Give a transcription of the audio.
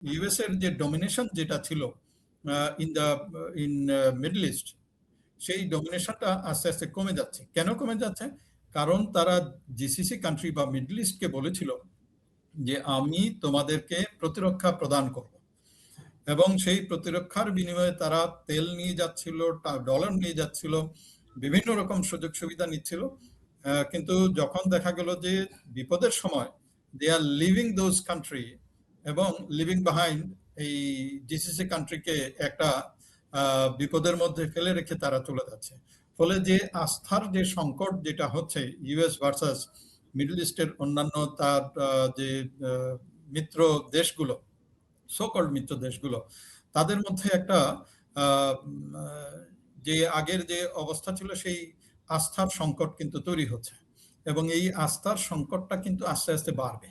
US এর যে domination যেটা ছিল ইন মিডল ইস্ট, সেই ডমিনেশনটা আস্তে আস্তে কমে যাচ্ছে। কেন কমে যাচ্ছে? কারণ তারা জিসিসি কান্ট্রি বা মিডল ইস্টকে বলেছিল যে আমি তোমাদেরকে প্রতিরক্ষা প্রদান করব, এবং সেই প্রতিরক্ষার বিনিময়ে তারা তেল নিয়ে যাচ্ছিল, ডলার নিয়ে যাচ্ছিল, বিভিন্ন রকম সুযোগ সুবিধা নিচ্ছিল। কিন্তু যখন দেখা গেল যে বিপদের সময় দে আর লিভিং দোজ কান্ট্রি এবং লিভিং বিহাইন্ড এই জিসিসি কান্ট্রিকে একটা বিপদের মধ্যে ফেলে রেখে তারা চলে যাচ্ছে। ফলে যে আস্থার যে সংকট যেটা হচ্ছে ইউএস ভার্সাস মিডল ইস্টের অন্যান্য তার যে মিত্র দেশগুলো, সোকল্ড মিত্র দেশগুলো, তাদের মধ্যে একটা যে আগের যে অবস্থা ছিল সেই আস্থার সংকট কিন্তু তৈরি হচ্ছে, এবং এই আস্থার সংকটটা কিন্তু আস্তে আস্তে বাড়বে।